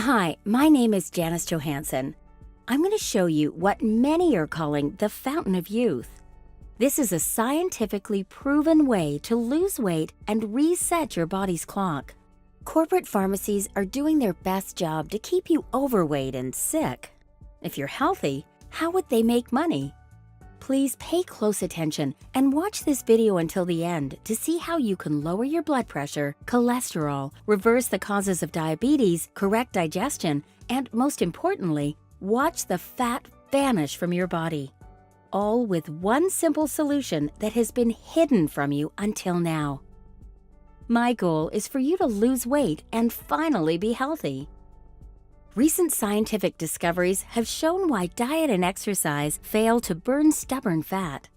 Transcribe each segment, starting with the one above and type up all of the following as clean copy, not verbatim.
Hi, my name is Janice Johansson. I'm going to show you what many are calling the fountain of youth. This is a scientifically proven way to lose weight and reset your body's clock. Corporate pharmacies are doing their best job to keep you overweight and sick. If you're healthy, how would they make money? Please pay close attention and watch this video until the end to see how you can lower your blood pressure, cholesterol, reverse the causes of diabetes, correct digestion, and most importantly, watch the fat vanish from your body. All with one simple solution that has been hidden from you until now. My goal is for you to lose weight and finally be healthy. Recent scientific discoveries have shown why diet and exercise fail to burn stubborn fat.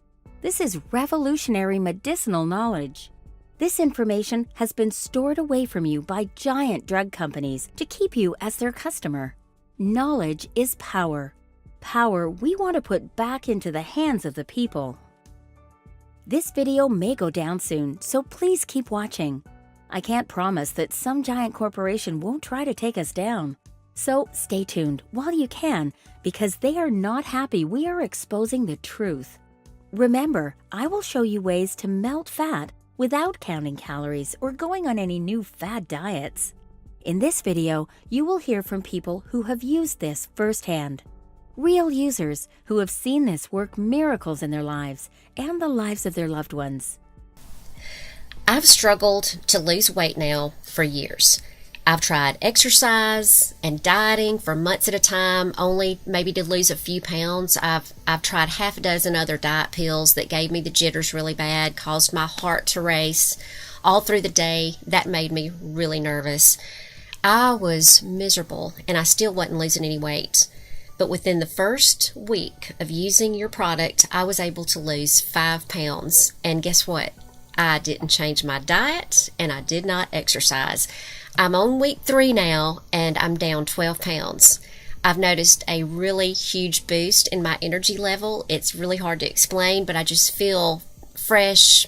This is revolutionary medicinal knowledge. This information has been stored away from you by giant drug companies to keep you as their customer. Knowledge is power. Power we want to put back into the hands of the people. This video may go down soon, so please keep watching. I can't promise that some giant corporation won't try to take us down. So stay tuned while you can, because they are not happy we are exposing the truth. Remember, I will show you ways to melt fat without counting calories or going on any new fad diets. In this video, you will hear from people who have used this firsthand. Real users who have seen this work miracles in their lives and the lives of their loved ones. I've struggled to lose weight now for years. I've tried exercise and dieting for months at a time, only maybe to lose a few pounds. I've tried half a dozen other diet pills that gave me the jitters really bad, caused my heart to race all through the day. That made me really nervous. I was miserable and I still wasn't losing any weight. But within the first week of using your product, I was able to lose 5 pounds. And guess what? I didn't change my diet and I did not exercise. I'm on week 3 now and I'm down 12 pounds. I've noticed a really huge boost in my energy level. It's really hard to explain, but I just feel fresh,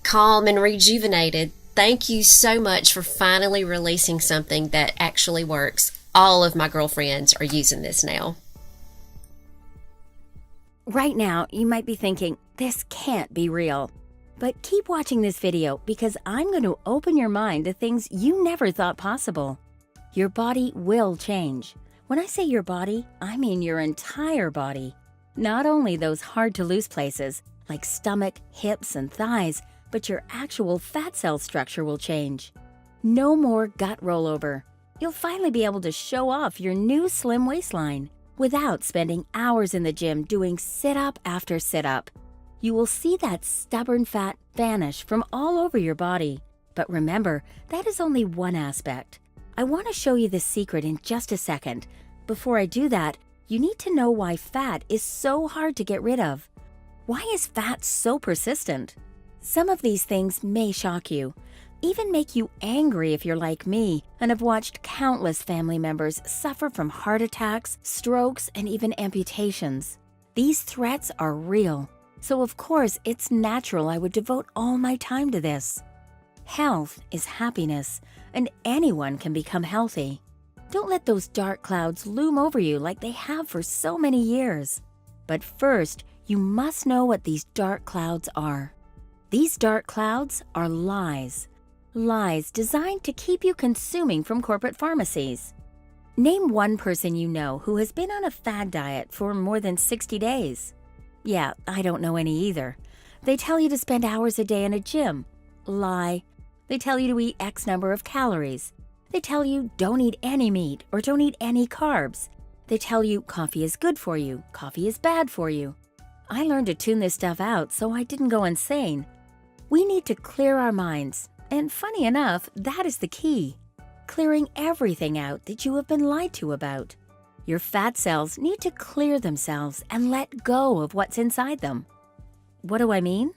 calm, and rejuvenated. Thank you so much for finally releasing something that actually works. All of my girlfriends are using this now. Right now, you might be thinking, this can't be real. But keep watching this video because I'm going to open your mind to things you never thought possible. Your body will change. When I say your body, I mean your entire body. Not only those hard-to-lose places, like stomach, hips, and thighs, but your actual fat cell structure will change. No more gut rollover. You'll finally be able to show off your new slim waistline without spending hours in the gym doing sit-up after sit-up. You will see that stubborn fat vanish from all over your body. But remember, that is only one aspect. I want to show you the secret in just a second. Before I do that, you need to know why fat is so hard to get rid of. Why is fat so persistent? Some of these things may shock you, even make you angry if you're like me and have watched countless family members suffer from heart attacks, strokes, and even amputations. These threats are real. So of course, it's natural I would devote all my time to this. Health is happiness, and anyone can become healthy. Don't let those dark clouds loom over you like they have for so many years. But first, you must know what these dark clouds are. These dark clouds are lies. Lies designed to keep you consuming from corporate pharmacies. Name one person you know who has been on a fad diet for more than 60 days. Yeah, I don't know any either. They tell you to spend hours a day in a gym. Lie. They tell you to eat X number of calories. They tell you don't eat any meat or don't eat any carbs. They tell you coffee is good for you, coffee is bad for you. I learned to tune this stuff out so I didn't go insane. We need to clear our minds, and funny enough, that is the key. Clearing everything out that you have been lied to about. Your fat cells need to clear themselves and let go of what's inside them. What do I mean?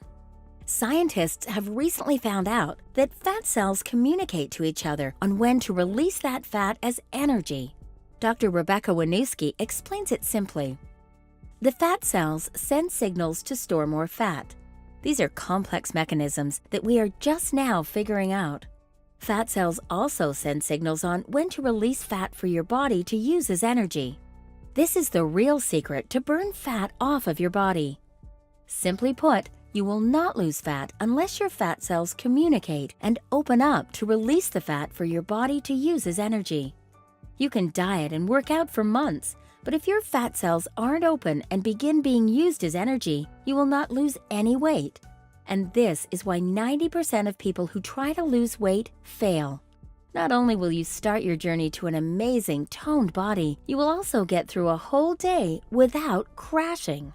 Scientists have recently found out that fat cells communicate to each other on when to release that fat as energy. Dr. Rebecca Wanusky explains it simply. The fat cells send signals to store more fat. These are complex mechanisms that we are just now figuring out. Fat cells also send signals on when to release fat for your body to use as energy. This is the real secret to burn fat off of your body. Simply put, you will not lose fat unless your fat cells communicate and open up to release the fat for your body to use as energy. You can diet and work out for months, but if your fat cells aren't open and begin being used as energy, you will not lose any weight. And this is why 90% of people who try to lose weight fail. Not only will you start your journey to an amazing toned body, you will also get through a whole day without crashing.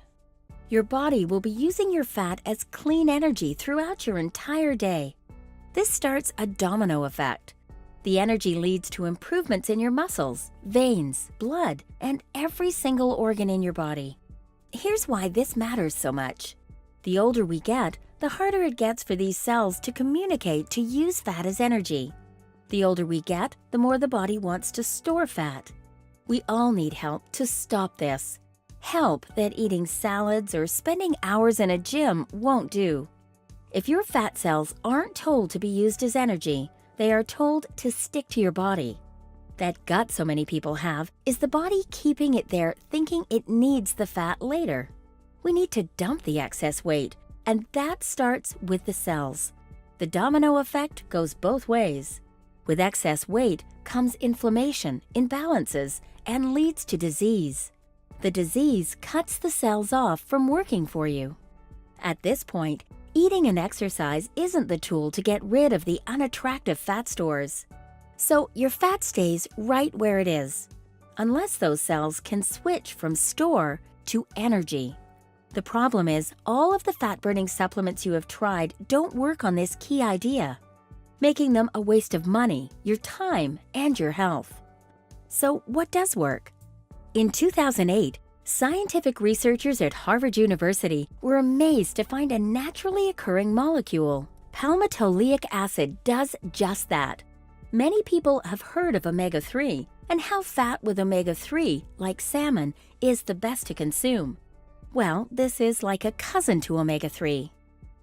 Your body will be using your fat as clean energy throughout your entire day. This starts a domino effect. The energy leads to improvements in your muscles, veins, blood, and every single organ in your body. Here's why this matters so much. The older we get, the harder it gets for these cells to communicate to use fat as energy. The older we get, the more the body wants to store fat. We all need help to stop this. Help that eating salads or spending hours in a gym won't do. If your fat cells aren't told to be used as energy, they are told to stick to your body. That gut so many people have is the body keeping it there thinking it needs the fat later. We need to dump the excess weight, and that starts with the cells. The domino effect goes both ways. With excess weight comes inflammation, imbalances, and leads to disease. The disease cuts the cells off from working for you. At this point, eating and exercise isn't the tool to get rid of the unattractive fat stores. So your fat stays right where it is, unless those cells can switch from store to energy. The problem is, all of the fat-burning supplements you have tried don't work on this key idea, making them a waste of money, your time, and your health. So what does work? In 2008, scientific researchers at Harvard University were amazed to find a naturally occurring molecule. Palmitoleic acid does just that. Many people have heard of omega-3 and how fat with omega-3, like salmon, is the best to consume. Well, this is like a cousin to omega-3.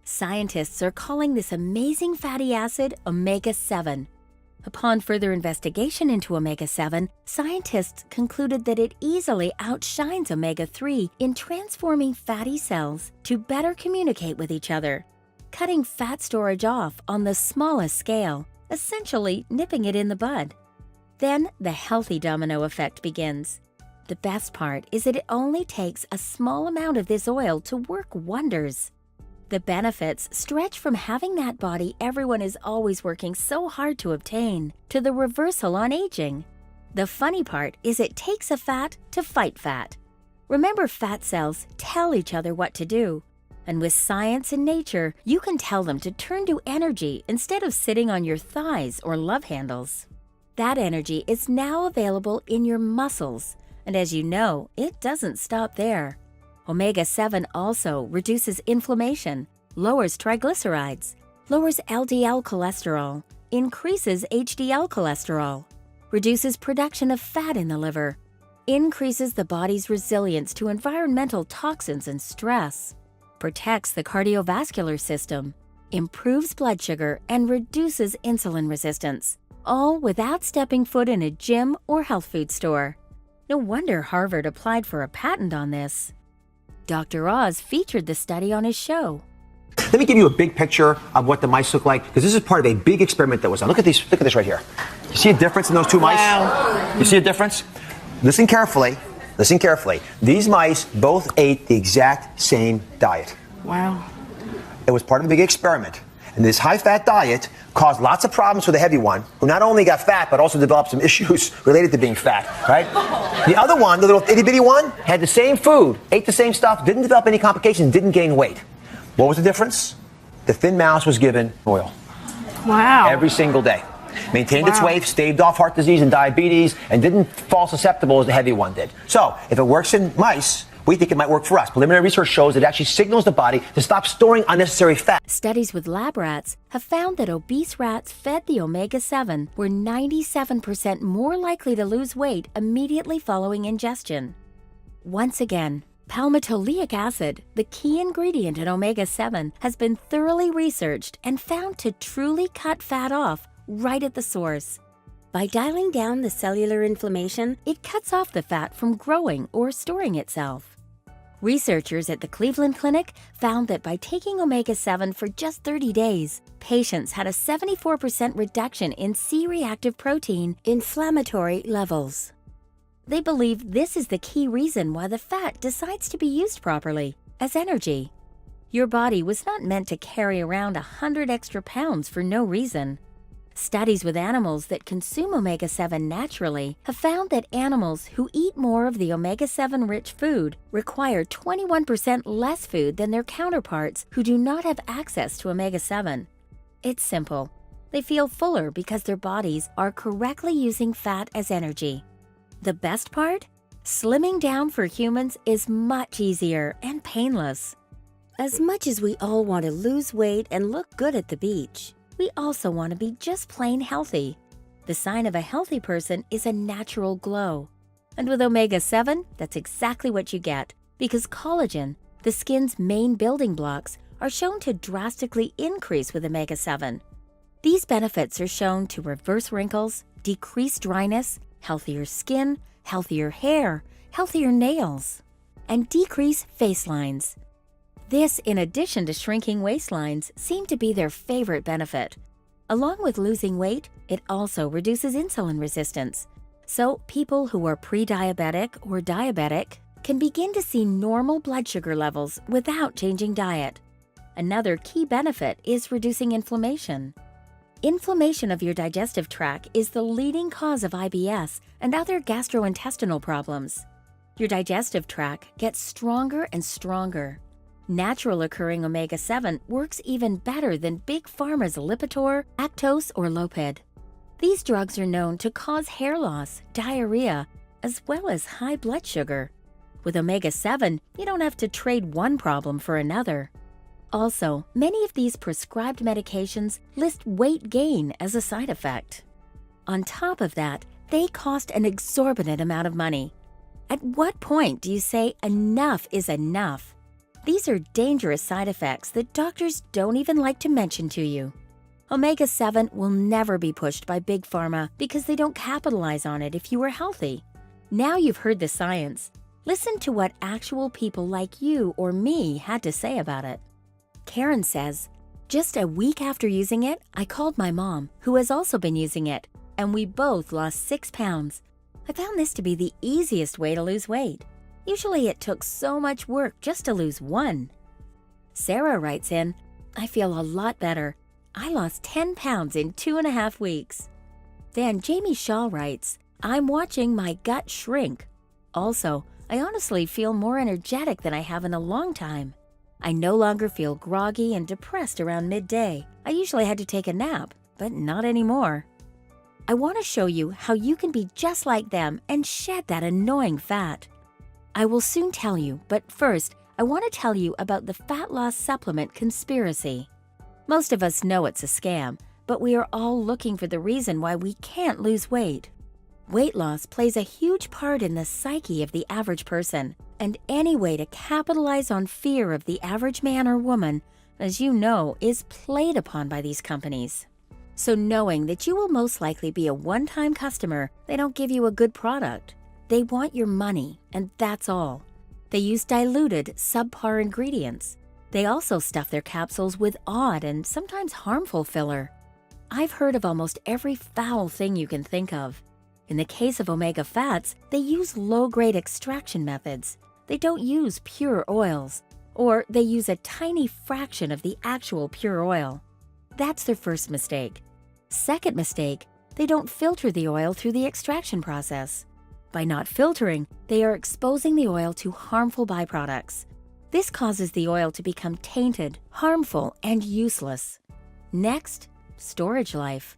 Scientists are calling this amazing fatty acid omega-7. Upon further investigation into omega-7, scientists concluded that it easily outshines omega-3 in transforming fatty cells to better communicate with each other, cutting fat storage off on the smallest scale, essentially nipping it in the bud. Then the healthy domino effect begins. The best part is that it only takes a small amount of this oil to work wonders. The benefits stretch from having that body everyone is always working so hard to obtain to the reversal on aging. The funny part is it takes a fat to fight fat. Remember, fat cells tell each other what to do. And with science and nature, you can tell them to turn to energy instead of sitting on your thighs or love handles. That energy is now available in your muscles. And as you know, it doesn't stop there. Omega-7 also reduces inflammation, lowers triglycerides, lowers LDL cholesterol, increases HDL cholesterol, reduces production of fat in the liver, increases the body's resilience to environmental toxins and stress, protects the cardiovascular system, improves blood sugar, and reduces insulin resistance, all without stepping foot in a gym or health food store. No wonder Harvard applied for a patent on this. Dr. Oz featured the study on his show. Let me give you a big picture of what the mice look like, because this is part of a big experiment that was done. Look at this right here. You see a difference in those two mice? Wow. You see a difference? Listen carefully. Listen carefully. These mice both ate the exact same diet. Wow. It was part of a big experiment. And this high-fat diet caused lots of problems for the heavy one, who not only got fat, but also developed some issues related to being fat, right? The other one, the little itty-bitty one, had the same food, ate the same stuff, didn't develop any complications, didn't gain weight. What was the difference? The thin mouse was given oil. Wow. Every single day. Maintained its Wow. weight, staved off heart disease and diabetes, and didn't fall susceptible as the heavy one did. So, if it works in mice, we think it might work for us. Preliminary research shows it actually signals the body to stop storing unnecessary fat. Studies with lab rats have found that obese rats fed the omega-7 were 97% more likely to lose weight immediately following ingestion. Once again, palmitoleic acid, the key ingredient in omega-7, has been thoroughly researched and found to truly cut fat off right at the source. By dialing down the cellular inflammation, it cuts off the fat from growing or storing itself. Researchers at the Cleveland Clinic found that by taking omega-7 for just 30 days, patients had a 74% reduction in C-reactive protein inflammatory levels. They believe this is the key reason why the fat decides to be used properly, as energy. Your body was not meant to carry around 100 extra pounds for no reason. Studies with animals that consume omega-7 naturally have found that animals who eat more of the omega-7 rich food require 21% less food than their counterparts who do not have access to omega-7. It's simple. They feel fuller because their bodies are correctly using fat as energy. The best part? Slimming down for humans is much easier and painless. As much as we all want to lose weight and look good at the beach, we also want to be just plain healthy. The sign of a healthy person is a natural glow. And with omega-7, that's exactly what you get, because collagen, the skin's main building blocks, are shown to drastically increase with omega-7. These benefits are shown to reverse wrinkles, decrease dryness, healthier skin, healthier hair, healthier nails, and decrease face lines. This, in addition to shrinking waistlines, seem to be their favorite benefit. Along with losing weight, it also reduces insulin resistance. So people who are pre-diabetic or diabetic can begin to see normal blood sugar levels without changing diet. Another key benefit is reducing inflammation. Inflammation of your digestive tract is the leading cause of IBS and other gastrointestinal problems. Your digestive tract gets stronger and stronger. Natural occurring omega-7 works even better than Big Pharma's Lipitor, Actos, or Lopid. These drugs are known to cause hair loss, diarrhea, as well as high blood sugar. With omega-7, you don't have to trade one problem for another. Also, many of these prescribed medications list weight gain as a side effect. On top of that, they cost an exorbitant amount of money. At what point do you say enough is enough? These are dangerous side effects that doctors don't even like to mention to you. Omega-7 will never be pushed by Big Pharma because they don't capitalize on it if you are healthy. Now you've heard the science. Listen to what actual people like you or me had to say about it. Karen says, "Just a week after using it, I called my mom, who has also been using it, and we both lost 6 pounds. I found this to be the easiest way to lose weight. Usually it took so much work just to lose 1. Sarah writes in, "I feel a lot better. I lost 10 pounds in 2.5 weeks. Then Jamie Shaw writes, "I'm watching my gut shrink. Also, I honestly feel more energetic than I have in a long time. I no longer feel groggy and depressed around midday. I usually had to take a nap, but not anymore." I want to show you how you can be just like them and shed that annoying fat. I will soon tell you, but first, I want to tell you about the fat loss supplement conspiracy. Most of us know it's a scam, but we are all looking for the reason why we can't lose weight. Weight loss plays a huge part in the psyche of the average person, and any way to capitalize on fear of the average man or woman, as you know, is played upon by these companies. So knowing that you will most likely be a one-time customer, they don't give you a good product. They want your money, and that's all. They use diluted, subpar ingredients. They also stuff their capsules with odd and sometimes harmful filler. I've heard of almost every foul thing you can think of. In the case of omega fats, they use low-grade extraction methods. They don't use pure oils, or they use a tiny fraction of the actual pure oil. That's their first mistake. Second mistake, they don't filter the oil through the extraction process. By not filtering, they are exposing the oil to harmful byproducts. This causes the oil to become tainted, harmful, and useless. Next, storage life.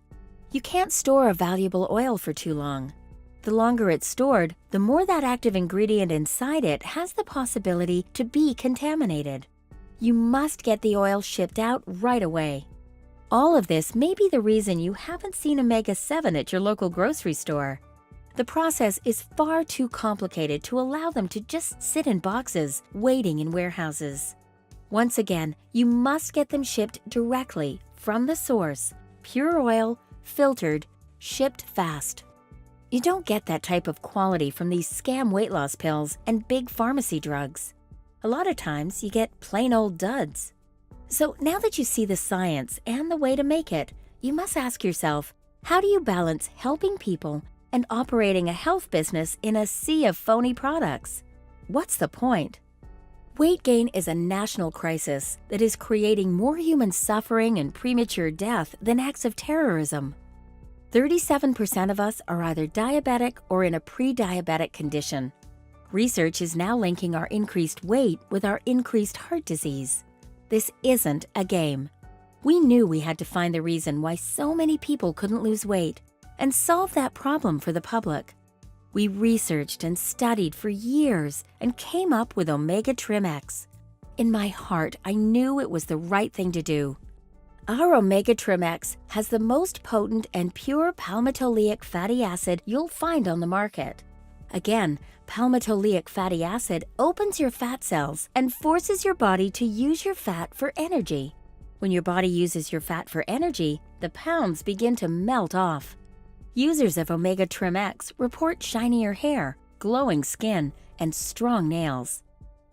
You can't store a valuable oil for too long. The longer it's stored, the more that active ingredient inside it has the possibility to be contaminated. You must get the oil shipped out right away. All of this may be the reason you haven't seen omega-7 at your local grocery store. The process is far too complicated to allow them to just sit in boxes, waiting in warehouses. Once again, you must get them shipped directly from the source, pure oil, filtered, shipped fast. You don't get that type of quality from these scam weight loss pills and big pharmacy drugs. A lot of times you get plain old duds. So now that you see the science and the way to make it, you must ask yourself, how do you balance helping people and operating a health business in a sea of phony products? What's the point? Weight gain is a national crisis that is creating more human suffering and premature death than acts of terrorism. 37% of us are either diabetic or in a pre-diabetic condition. Research is now linking our increased weight with our increased heart disease. This isn't a game. We knew we had to find the reason why so many people couldn't lose weight and solve that problem for the public. We researched and studied for years and came up with Omega Trim X. In my heart, I knew it was the right thing to do. Our Omega Trim X has the most potent and pure palmitoleic fatty acid you'll find on the market. Again, palmitoleic fatty acid opens your fat cells and forces your body to use your fat for energy. When your body uses your fat for energy, the pounds begin to melt off. Users of Omega Trim X report shinier hair, glowing skin, and strong nails.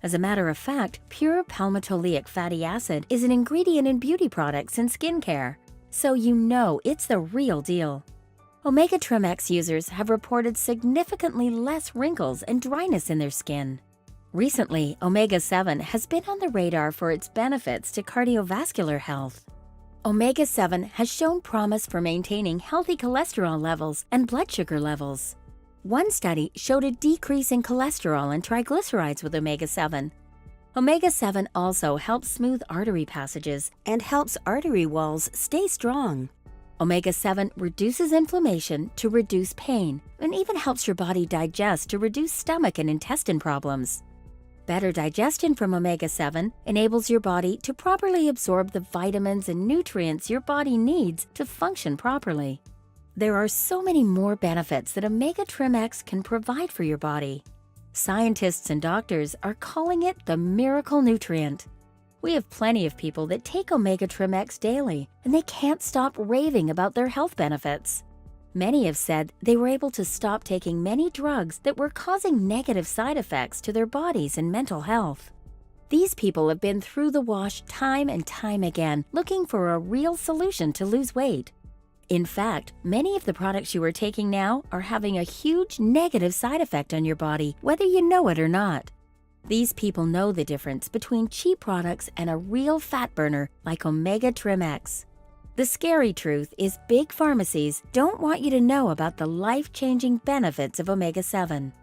As a matter of fact, pure palmitoleic fatty acid is an ingredient in beauty products and skincare, so you know it's the real deal. Omega Trim X users have reported significantly less wrinkles and dryness in their skin. Recently, Omega-7 has been on the radar for its benefits to cardiovascular health. Omega-7 has shown promise for maintaining healthy cholesterol levels and blood sugar levels. One study showed a decrease in cholesterol and triglycerides with Omega-7. Omega-7 also helps smooth artery passages and helps artery walls stay strong. Omega-7 reduces inflammation to reduce pain and even helps your body digest to reduce stomach and intestine problems. Better digestion from Omega-7 enables your body to properly absorb the vitamins and nutrients your body needs to function properly. There are so many more benefits that Omega Trim X can provide for your body. Scientists and doctors are calling it the miracle nutrient. We have plenty of people that take Omega Trim X daily, and they can't stop raving about their health benefits. Many have said they were able to stop taking many drugs that were causing negative side effects to their bodies and mental health. These people have been through the wash time and time again, looking for a real solution to lose weight. In fact, many of the products you are taking now are having a huge negative side effect on your body, whether you know it or not. These people know the difference between cheap products and a real fat burner like Omega Trim X. The scary truth is big pharmacies don't want you to know about the life-changing benefits of Omega-7.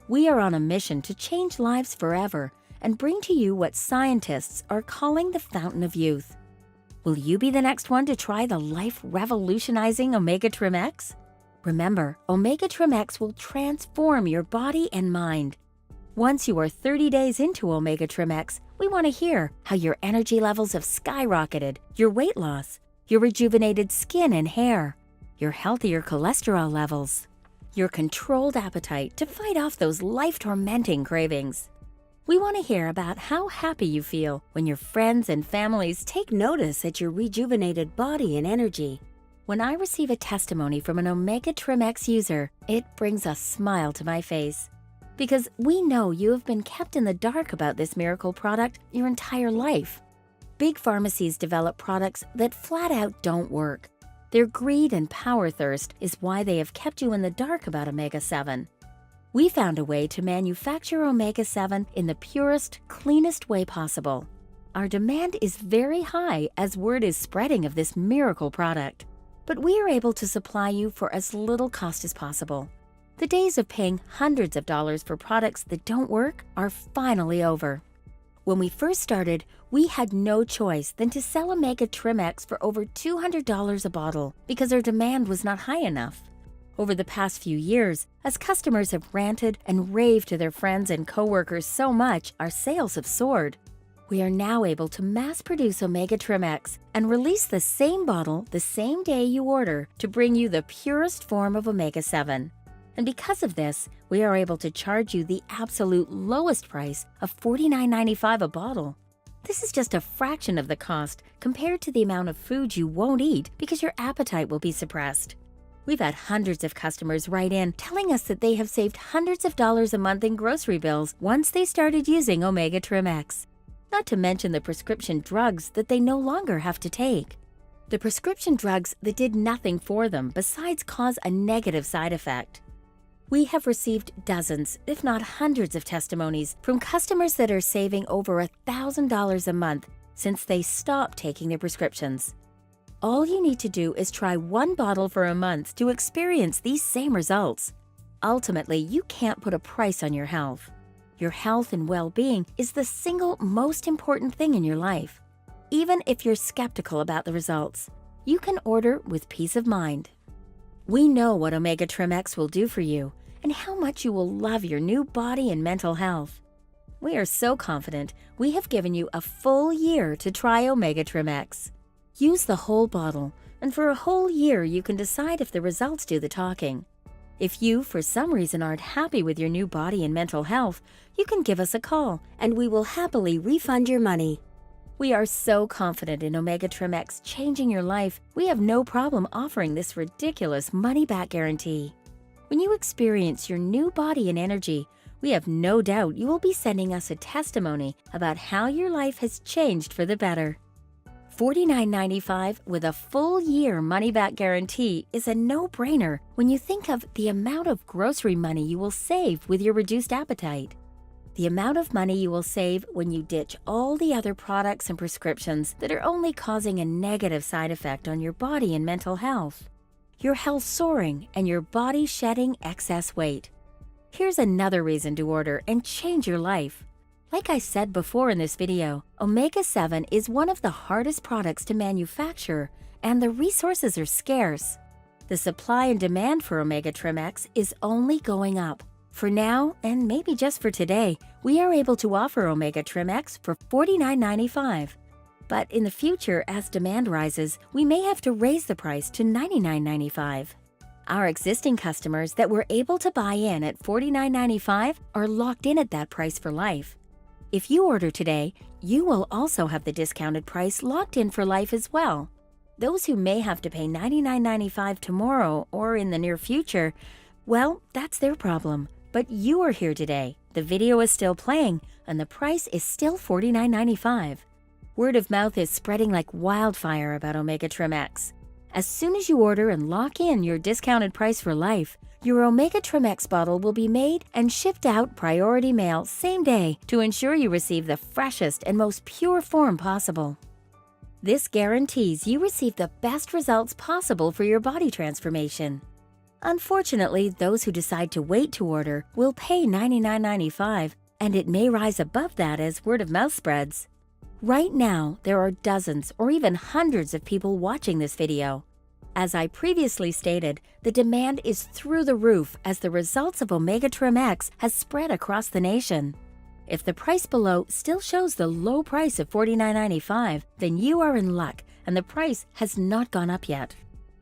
We are on a mission to change lives forever and bring to you what scientists are calling the fountain of youth. Will you be the next one to try the life-revolutionizing Omega Trim X? Remember, Omega Trim X will transform your body and mind. Once you are 30 days into Omega Trim X, we want to hear how your energy levels have skyrocketed, your weight loss, your rejuvenated skin and hair, your healthier cholesterol levels, your controlled appetite to fight off those life-tormenting cravings. We want to hear about how happy you feel when your friends and families take notice at your rejuvenated body and energy. When I receive a testimony from an Omega Trim X user, it brings a smile to my face. Because we know you have been kept in the dark about this miracle product your entire life. Big pharmacies develop products that flat out don't work. Their greed and power thirst is why they have kept you in the dark about Omega-7. We found a way to manufacture Omega-7 in the purest, cleanest way possible. Our demand is very high as word is spreading of this miracle product, but we are able to supply you for as little cost as possible. The days of paying hundreds of dollars for products that don't work are finally over. When we first started, we had no choice than to sell Omega Trim X for over $200 a bottle because our demand was not high enough. Over the past few years, as customers have ranted and raved to their friends and coworkers so much, our sales have soared. We are now able to mass produce Omega Trim X and release the same bottle the same day you order to bring you the purest form of Omega-7. And because of this, we are able to charge you the absolute lowest price of $49.95 a bottle. This is just a fraction of the cost compared to the amount of food you won't eat because your appetite will be suppressed. We've had hundreds of customers write in telling us that they have saved hundreds of dollars a month in grocery bills once they started using Omega Trim X. Not to mention the prescription drugs that they no longer have to take. The prescription drugs that did nothing for them besides cause a negative side effect. We have received dozens, if not hundreds of testimonies from customers that are saving over $1,000 a month since they stopped taking their prescriptions. All you need to do is try one bottle for a month to experience these same results. Ultimately, you can't put a price on your health. Your health and well-being is the single most important thing in your life. Even if you're skeptical about the results, you can order with peace of mind. We know what Omega Trim X will do for you and how much you will love your new body and mental health. We are so confident we have given you a full year to try Omega Trim X. Use the whole bottle, and for a whole year you can decide if the results do the talking. If you, for some reason, aren't happy with your new body and mental health, you can give us a call and we will happily refund your money. We are so confident in Omega Trim X changing your life, we have no problem offering this ridiculous money-back guarantee. When you experience your new body and energy, we have no doubt you will be sending us a testimony about how your life has changed for the better. $49.95 with a full year money-back guarantee is a no-brainer when you think of the amount of grocery money you will save with your reduced appetite. The amount of money you will save when you ditch all the other products and prescriptions that are only causing a negative side effect on your body and mental health. Your health soaring and your body shedding excess weight. Here's another reason to order and change your life. Like I said before in this video, Omega-7 is one of the hardest products to manufacture and the resources are scarce. The supply and demand for Omega Trim X is only going up. For now, and maybe just for today, we are able to offer Omega Trim X for $49.95. But in the future, as demand rises, we may have to raise the price to $99.95. Our existing customers that were able to buy in at $49.95 are locked in at that price for life. If you order today, you will also have the discounted price locked in for life as well. Those who may have to pay $99.95 tomorrow or in the near future, well, that's their problem. But you are here today, the video is still playing, and the price is still $49.95. Word of mouth is spreading like wildfire about Omega Trim X. As soon as you order and lock in your discounted price for life, your Omega Trim X bottle will be made and shipped out priority mail same day to ensure you receive the freshest and most pure form possible. This guarantees you receive the best results possible for your body transformation. Unfortunately, those who decide to wait to order will pay $99.95, and it may rise above that as word of mouth spreads. Right now, there are dozens or even hundreds of people watching this video. As I previously stated, the demand is through the roof as the results of Omega Trim X has spread across the nation. If the price below still shows the low price of $49.95, then you are in luck and the price has not gone up yet.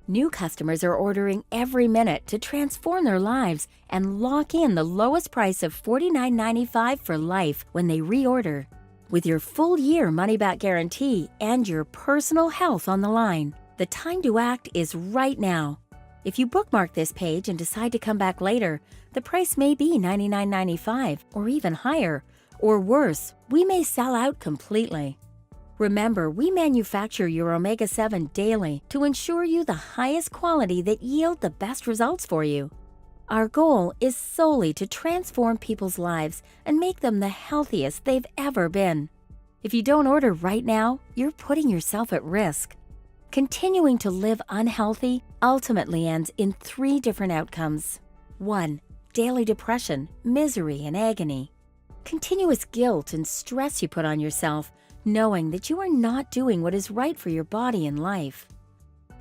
New customers are ordering every minute to transform their lives and lock in the lowest price of $49.95 for life when they reorder. With your full year money-back guarantee and your personal health on the line, the time to act is right now. If you bookmark this page and decide to come back later, the price may be $99.95 or even higher, or worse, we may sell out completely. Remember, we manufacture your Omega-7 daily to ensure you the highest quality that yield the best results for you. Our goal is solely to transform people's lives and make them the healthiest they've ever been. If you don't order right now, you're putting yourself at risk. Continuing to live unhealthy ultimately ends in 3 different outcomes. 1. Daily depression, misery, and agony. Continuous guilt and stress you put on yourself, knowing that you are not doing what is right for your body and life.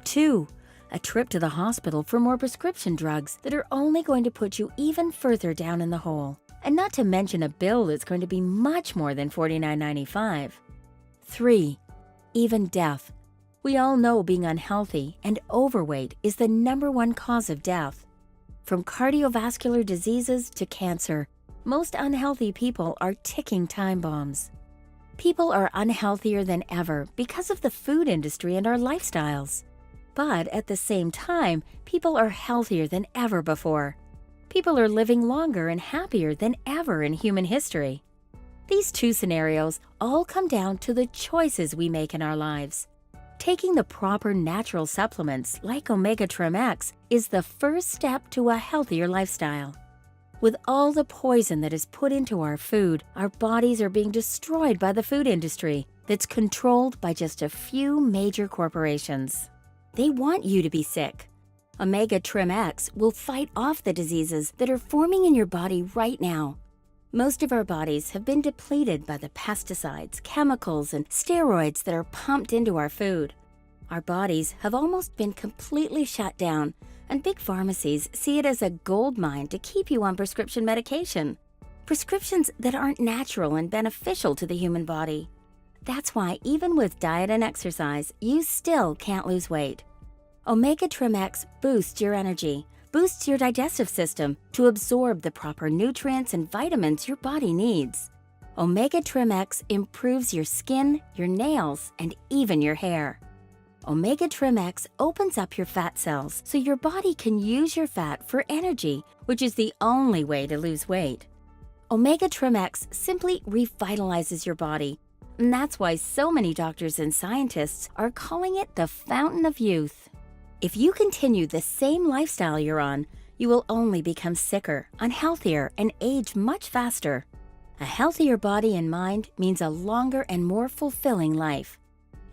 2. A trip to the hospital for more prescription drugs that are only going to put you even further down in the hole, and not to mention a bill that's going to be much more than $49.95. 3. Even death. We all know being unhealthy and overweight is the #1 cause of death. From cardiovascular diseases to cancer, most unhealthy people are ticking time bombs. People are unhealthier than ever because of the food industry and our lifestyles. But at the same time, people are healthier than ever before. People are living longer and happier than ever in human history. These two scenarios all come down to the choices we make in our lives. Taking the proper natural supplements like Omega Trim X is the first step to a healthier lifestyle. With all the poison that is put into our food, our bodies are being destroyed by the food industry that's controlled by just a few major corporations. They want you to be sick. Omega Trim X will fight off the diseases that are forming in your body right now. Most of our bodies have been depleted by the pesticides, chemicals, and steroids that are pumped into our food. Our bodies have almost been completely shut down, and big pharmacies see it as a gold mine to keep you on prescription medication. Prescriptions that aren't natural and beneficial to the human body. That's why even with diet and exercise, you still can't lose weight. Omega Trim X boosts your energy, boosts your digestive system to absorb the proper nutrients and vitamins your body needs. Omega Trim X improves your skin, your nails, and even your hair. Omega Trim X opens up your fat cells so your body can use your fat for energy, which is the only way to lose weight. Omega Trim X simply revitalizes your body, and that's why so many doctors and scientists are calling it the fountain of youth. If you continue the same lifestyle you're on, you will only become sicker, unhealthier, and age much faster. A healthier body and mind means a longer and more fulfilling life.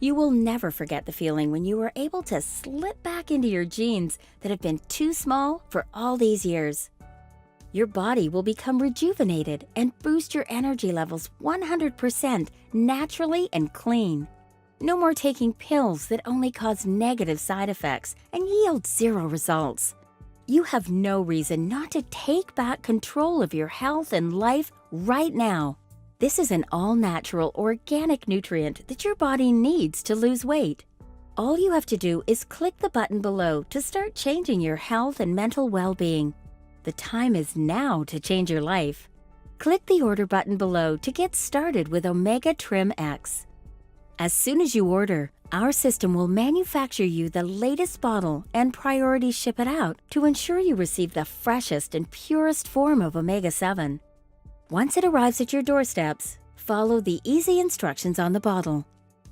You will never forget the feeling when you were able to slip back into your jeans that have been too small for all these years. Your body will become rejuvenated and boost your energy levels 100% naturally and clean. No more taking pills that only cause negative side effects and yield zero results. You have no reason not to take back control of your health and life right now. This is an all-natural, organic nutrient that your body needs to lose weight. All you have to do is click the button below to start changing your health and mental well-being. The time is now to change your life. Click the order button below to get started with Omega Trim X. As soon as you order, our system will manufacture you the latest bottle and priority ship it out to ensure you receive the freshest and purest form of Omega-7. Once it arrives at your doorsteps, follow the easy instructions on the bottle.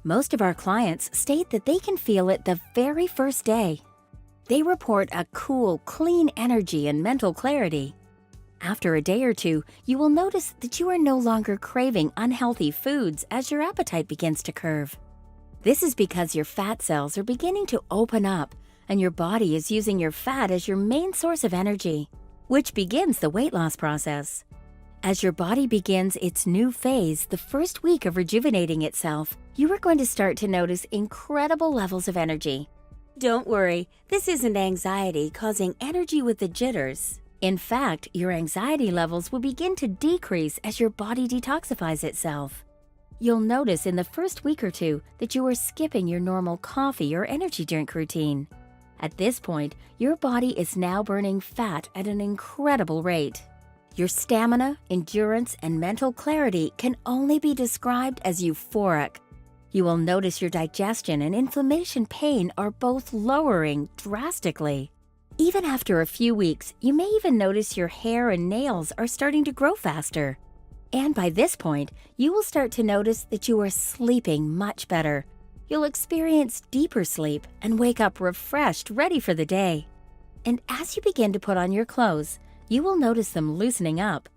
Most of our clients state that they can feel it the very first day. They report a cool, clean energy and mental clarity. After a day or two, you will notice that you are no longer craving unhealthy foods as your appetite begins to curve. This is because your fat cells are beginning to open up and your body is using your fat as your main source of energy, which begins the weight loss process. As your body begins its new phase, the first week of rejuvenating itself, you are going to start to notice incredible levels of energy. Don't worry, this isn't anxiety causing energy with the jitters. In fact, your anxiety levels will begin to decrease as your body detoxifies itself. You'll notice in the first week or two that you are skipping your normal coffee or energy drink routine. At this point, your body is now burning fat at an incredible rate. Your stamina, endurance, and mental clarity can only be described as euphoric. You will notice your digestion and inflammation pain are both lowering drastically. Even after a few weeks, you may even notice your hair and nails are starting to grow faster. And by this point, you will start to notice that you are sleeping much better. You'll experience deeper sleep and wake up refreshed, ready for the day. And as you begin to put on your clothes, you will notice them loosening up.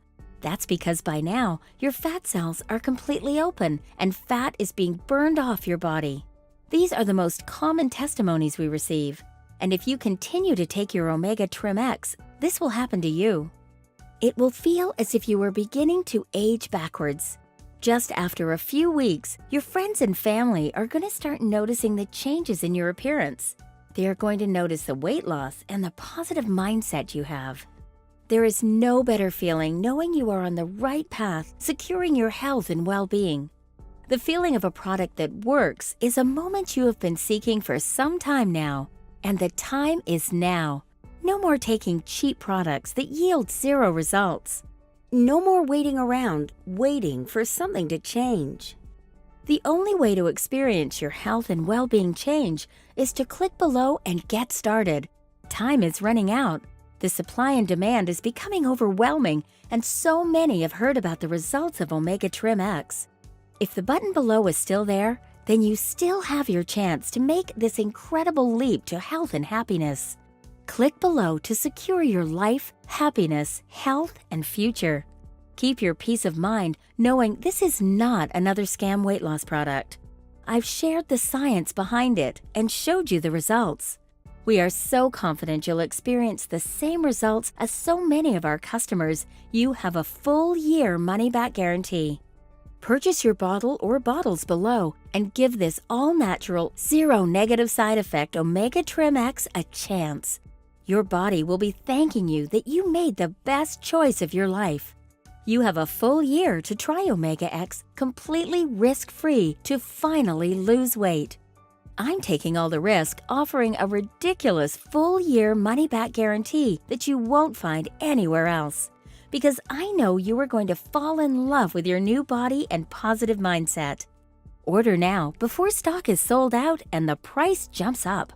That's because by now, your fat cells are completely open and fat is being burned off your body. These are the most common testimonies we receive. And if you continue to take your Omega Trim X, this will happen to you. It will feel as if you were beginning to age backwards. Just after a few weeks, your friends and family are going to start noticing the changes in your appearance. They are going to notice the weight loss and the positive mindset you have. There is no better feeling knowing you are on the right path, securing your health and well-being. The feeling of a product that works is a moment you have been seeking for some time now. And the time is now. No more taking cheap products that yield zero results. No more waiting around, waiting for something to change. The only way to experience your health and well-being change is to click below and get started. Time is running out. The supply and demand is becoming overwhelming, and so many have heard about the results of Omega Trim X. If the button below is still there, then you still have your chance to make this incredible leap to health and happiness. Click below to secure your life, happiness, health, and future. Keep your peace of mind knowing this is not another scam weight loss product. I've shared the science behind it and showed you the results. We are so confident you'll experience the same results as so many of our customers. You have a full year money-back guarantee. Purchase your bottle or bottles below and give this all-natural, zero negative side effect Omega Trim X a chance. Your body will be thanking you that you made the best choice of your life. You have a full year to try Omega X completely risk-free to finally lose weight. I'm taking all the risk, offering a ridiculous full-year money-back guarantee that you won't find anywhere else. Because I know you are going to fall in love with your new body and positive mindset. Order now before stock is sold out and the price jumps up.